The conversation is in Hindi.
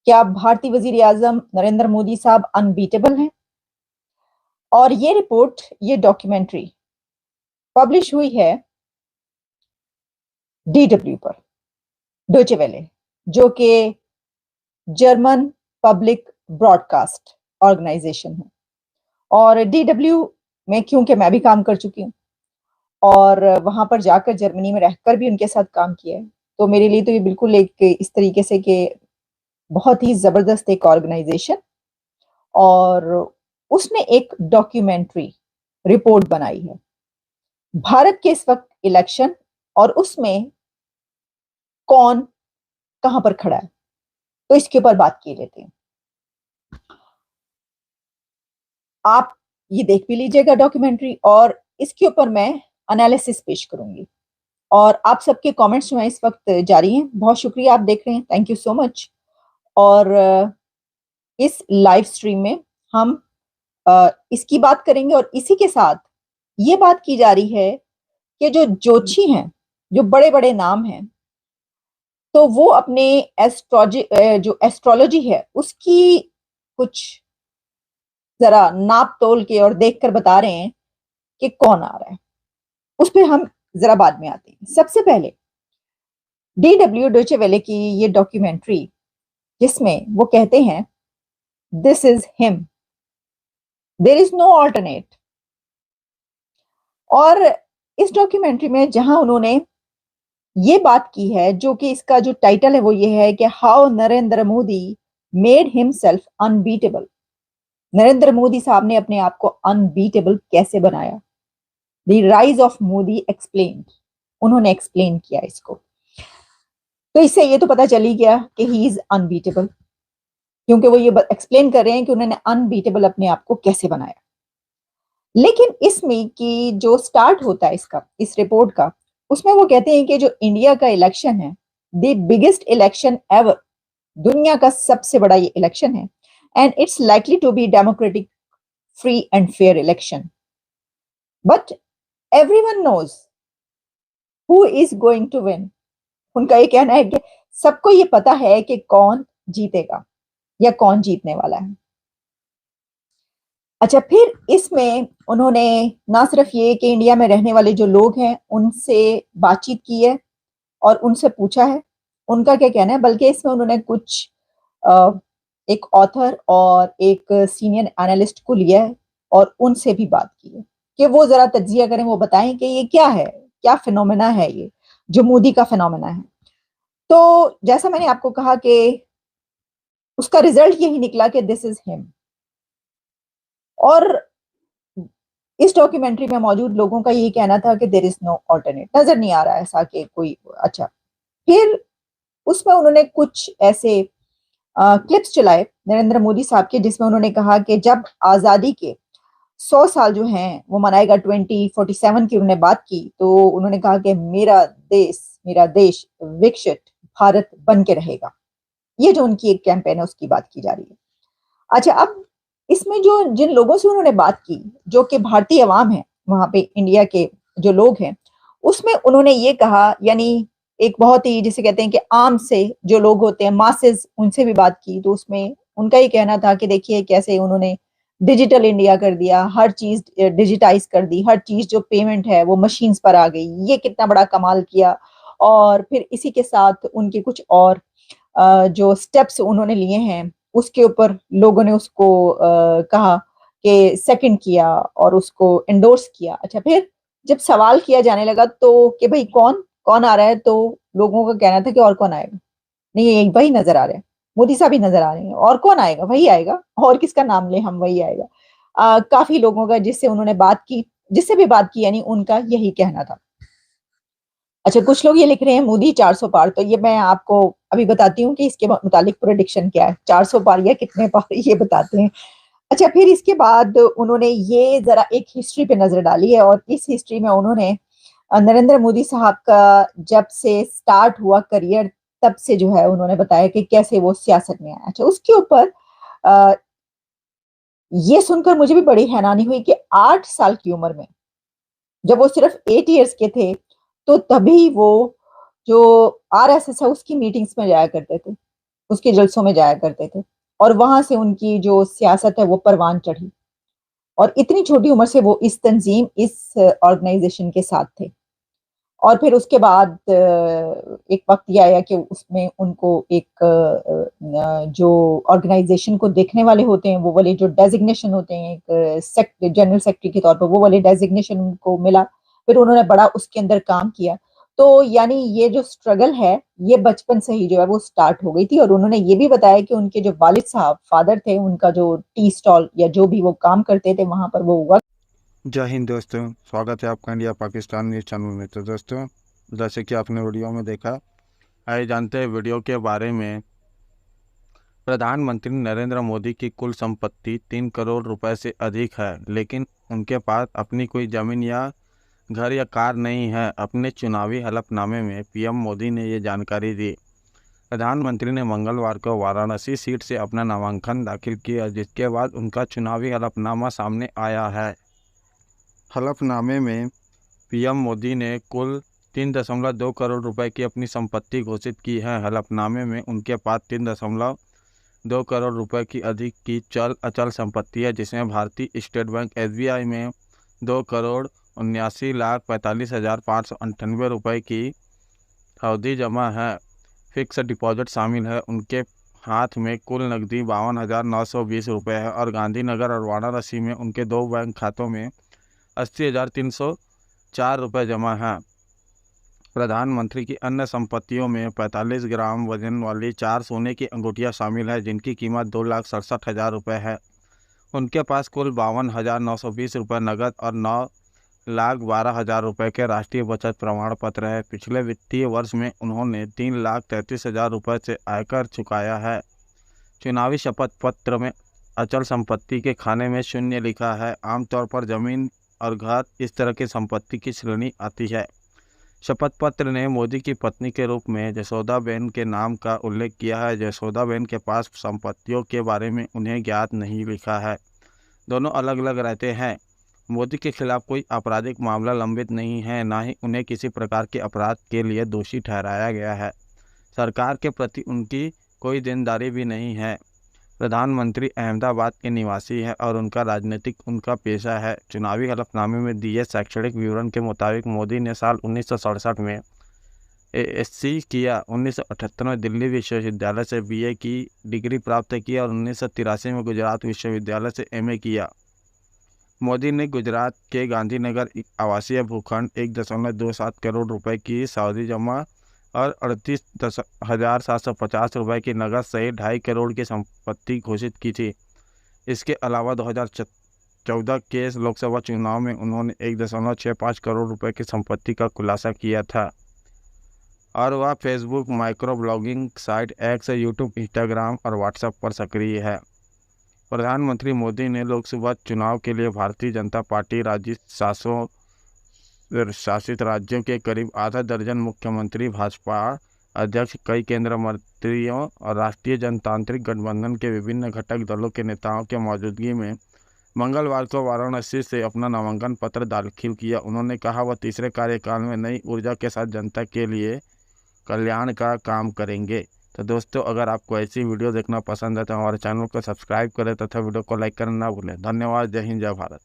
क्या भारतीय वजीर आजम नरेंद्र मोदी साहब अनबीटेबल हैं? और ये रिपोर्ट, ये डॉक्यूमेंट्री पब्लिश हुई है DW पर, डोचे वेले, जो कि जर्मन पब्लिक ब्रॉडकास्ट ऑर्गेनाइजेशन है। और DW में क्योंकि मैं भी काम कर चुकी हूँ और वहां पर जाकर जर्मनी में रहकर भी उनके साथ काम किया है, तो मेरे लिए तो ये बिल्कुल एक इस तरीके से कि बहुत ही जबरदस्त एक ऑर्गेनाइजेशन। और उसने एक डॉक्यूमेंट्री रिपोर्ट बनाई है भारत के इस वक्त इलेक्शन, और उसमें कौन कहां पर खड़ा है, तो इसके ऊपर बात की लेते हैं। आप ये देख भी लीजिएगा डॉक्यूमेंट्री, और इसके ऊपर मैं एनालिसिस पेश करूंगी। और आप सबके कमेंट्स जो हैं इस वक्त जारी हैं, बहुत शुक्रिया, आप देख रहे हैं, थैंक यू सो मच। और इस लाइव स्ट्रीम में हम इसकी बात करेंगे, और इसी के साथ ये बात की जा रही है कि जो जोशी हैं, जो बड़े बड़े नाम हैं, तो वो अपने जो एस्ट्रोलॉजी है उसकी कुछ जरा नाप तोल के और देखकर बता रहे हैं कि कौन आ रहा है। उस पर हम जरा बाद में आते हैं। सबसे पहले DW डोचे वेले की ये डॉक्यूमेंट्री, जिसमें वो कहते हैं this is him, there is no alternate. और इस डॉक्यूमेंट्री में जहां उन्होंने ये बात की है, जो कि इसका जो टाइटल है वो ये है कि how Narendra Modi made himself unbeatable. Narendra Modi साहब ने अपने आप को अनबीटेबल कैसे बनाया। The rise of Modi explained, उन्होंने एक्सप्लेन किया इसको। तो इससे ये तो पता चल ही गया कि ही इज अनबीटेबल, क्योंकि वो ये एक्सप्लेन कर रहे हैं कि उन्होंने अनबीटेबल अपने आप को कैसे बनाया। लेकिन इसमें कि जो स्टार्ट होता है इसका, इस रिपोर्ट का, उसमें वो कहते हैं कि जो इंडिया का इलेक्शन है, द बिगेस्ट इलेक्शन एवर, दुनिया का सबसे बड़ा ये इलेक्शन है, and it's likely to be democratic, free and fair election, but everyone knows who is going to win. उनका ये कहना है कि सबको ये पता है कि कौन जीतेगा या कौन जीतने वाला है। अच्छा, फिर इसमें उन्होंने ना सिर्फ ये कि इंडिया में रहने वाले जो लोग हैं उनसे बातचीत की है और उनसे पूछा है उनका क्या कहना है, बल्कि इसमें उन्होंने कुछ एक ऑथर और एक सीनियर एनालिस्ट को लिया है और उनसे भी बात की है कि वो जरा तज्जिया करें, वो बताएं कि ये क्या है, क्या फिनोमेना है ये जो मोदी का फिनोमेना है। तो जैसा मैंने आपको कहा कि उसका रिजल्ट यही निकला कि दिस इज हिम। और इस डॉक्यूमेंट्री में मौजूद लोगों का यही कहना था कि देयर इज नो ऑल्टरनेट, नजर नहीं आ रहा ऐसा कि कोई। अच्छा, फिर उसमें उन्होंने कुछ ऐसे क्लिप्स चलाए नरेंद्र मोदी साहब के, जिसमें उन्होंने कहा कि जब आजादी के 100 साल जो हैं वो मनाएगा, 2047 की उन्होंने बात की, तो उन्होंने कहा कि मेरा देश विकसित भारत बन के रहेगा। ये जो उनकी एक कैंपेन है उसकी बात की जा रही है। अच्छा, अब इसमें जो जिन लोगों से उन्होंने बात की, जो कि भारतीय अवाम है वहां पे, इंडिया के जो लोग हैं, उसमें उन्होंने ये कहा, यानी एक बहुत ही जिसे कहते हैं कि आम से जो लोग होते हैं, मासेस, उनसे भी बात की, तो उसमें उनका ये कहना था कि देखिए कैसे उन्होंने डिजिटल इंडिया कर दिया, हर चीज डिजिटाइज कर दी, हर चीज जो पेमेंट है वो मशीन्स पर आ गई, ये कितना बड़ा कमाल किया। और फिर इसी के साथ उनके कुछ और जो स्टेप्स उन्होंने लिए हैं उसके ऊपर लोगों ने उसको कहा कि सेकंड किया और उसको एंडोर्स किया। अच्छा, फिर जब सवाल किया जाने लगा तो कि भाई कौन कौन आ रहा है, तो लोगों का कहना था कि और कौन आएगा, नहीं एक भाई नजर आ रहे हैं, मोदी साहब ही नजर आ रहे हैं, और कौन आएगा, वही आएगा, और किसका नाम ले हम, वही आएगा। काफी लोगों का जिससे उन्होंने बात की, जिससे भी बात की, यानी उनका यही कहना था। अच्छा, कुछ लोग ये लिख रहे हैं मोदी 400 पार, तो ये मैं आपको अभी बताती हूँ कि इसके मुतालिक प्रेडिक्शन क्या है, 400 पार या कितने पार ये बताते हैं। अच्छा, फिर इसके बाद उन्होंने ये जरा एक हिस्ट्री पे नजर डाली है, और इस हिस्ट्री में उन्होंने नरेंद्र मोदी साहब का जब से स्टार्ट हुआ करियर, तब से जो है उन्होंने बताया कि कैसे वो सियासत में आया। अच्छा, उसके ऊपर अ, ये सुनकर मुझे भी बड़ी हैरानी हुई कि 8 साल की उम्र में, जब वो सिर्फ 8 इयर्स के थे, तो तभी वो जो RSS है उसकी मीटिंग्स में जाया करते थे। उसके जलसों में जाया करते थे और वहाँ से उनकी जो सियासत है वो परवान चढ़ी और इतनी छोटी उम्र से वो इस तंज़ीम, इस ऑर्गेनाइज़ेशन के साथ थे। और फिर उसके बाद एक वक़्त ये आया कि उसमें उनको एक जो ऑर्गेनाइज़ेशन को देखने वाले होते हैं, वो वाले जो डेज़िग्नेशन होते हैं, एक जनरल सेक्रेटरी के तौर पर वो वाले डेज़िग्नेशन उनको मिला। फिर उन्होंने बड़ा उसके अंदर काम किया। तो यानी ये जो स्ट्रगल है, ये बचपन से ही जो है वो स्टार्ट हो गई थी और उन्होंने ये भी बताया कि उनके जो वालिद साहब, फादर थे, उनका जो टी स्टॉल या जो भी वो काम करते थे, वहाँ पर वो हुआ। जय हिंद दोस्तों, स्वागत है आपका इंडिया पाकिस्तान न्यूज़ चैनल में। तो दोस्तों, जैसे कि आपने वीडियो में देखा, आइए जानते हैं वीडियो के बारे में। प्रधानमंत्री नरेंद्र मोदी की कुल संपत्ति 3 करोड़ रुपए से अधिक है, लेकिन उनके पास अपनी कोई ज़मीन या घर या कार नहीं है। अपने चुनावी हलफनामे में पीएम मोदी ने ये जानकारी दी। प्रधानमंत्री ने मंगलवार को वाराणसी सीट से अपना नामांकन दाखिल किया, जिसके बाद उनका चुनावी हलफनामा सामने आया है। हलफनामे में पीएम मोदी ने कुल 3.2 करोड़ रुपए की अपनी संपत्ति घोषित की है। हलफनामे में उनके पास 3.2 करोड़ रुपए की अधिक की चल अचल संपत्ति है, जिसमें भारतीय स्टेट बैंक एसबीआई में 2,79,45,598 रुपए की अवधि जमा है। फिक्स डिपॉजिट शामिल है। उनके हाथ में कुल नकदी 52,920 रुपये है और गांधीनगर और वाराणसी में उनके 2 बैंक खातों में 80,304 रुपये जमा हैं। प्रधानमंत्री की अन्य संपत्तियों में 45 ग्राम वजन वाली 4 सोने की अंगूठियां शामिल है, जिनकी कीमत 2,67,000 रुपये है। उनके पास कुल 52,920 रुपये नकद और 9,12,000 रुपये के राष्ट्रीय बचत प्रमाण पत्र है। पिछले वित्तीय वर्ष में उन्होंने 3,33,000 रुपये से आयकर चुकाया है। चुनावी शपथ पत्र में अचल संपत्ति के खाने में शून्य लिखा है। आमतौर पर जमीन और घर इस तरह की संपत्ति की श्रेणी आती है। शपथ पत्र ने मोदी की पत्नी के रूप में जसोदाबेन के नाम का उल्लेख किया है। जसोदाबेन के पास संपत्तियों के बारे में उन्हें ज्ञात नहीं लिखा है। दोनों अलग अलग रहते हैं। मोदी के खिलाफ कोई आपराधिक मामला लंबित नहीं है, ना ही उन्हें किसी प्रकार के अपराध के लिए दोषी ठहराया गया है। सरकार के प्रति उनकी कोई देनदारी भी नहीं है। प्रधानमंत्री अहमदाबाद के निवासी है और उनका राजनीतिक उनका पेशा है। चुनावी हलफनामे में दिए शैक्षणिक विवरण के मुताबिक मोदी ने साल 1967 में एएससी किया, 1978 में दिल्ली विश्वविद्यालय से बीए की डिग्री प्राप्त की और 1983 में गुजरात विश्वविद्यालय से एमए किया। मोदी ने गुजरात के गांधीनगर आवासीय भूखंड 1.27 करोड़ रुपए की सावधि जमा और 38,750 रुपये की नकद सहित 2.5 करोड़ की संपत्ति घोषित की थी। इसके अलावा 2014 के लोकसभा चुनाव में उन्होंने 1.65 करोड़ रुपए की संपत्ति का खुलासा किया था और वह Facebook, micro blogging site x, YouTube, Instagram और व्हाट्सएप पर सक्रिय है। प्रधानमंत्री मोदी ने लोकसभा चुनाव के लिए भारतीय जनता पार्टी शासित राज्यों के करीब आधा दर्जन मुख्यमंत्री, भाजपा अध्यक्ष, कई केंद्रीय मंत्रियों और राष्ट्रीय जनतांत्रिक गठबंधन के विभिन्न घटक दलों के नेताओं के मौजूदगी में मंगलवार को वाराणसी से अपना नामांकन पत्र दाखिल किया। उन्होंने कहा वह तीसरे कार्यकाल में नई ऊर्जा के साथ जनता के लिए कल्याण का काम करेंगे। तो दोस्तों, अगर आपको ऐसी वीडियो देखना पसंद है तो हमारे चैनल को सब्सक्राइब करें तथा वीडियो को लाइक करना ना भूलें। धन्यवाद। जय हिंद, जय भारत।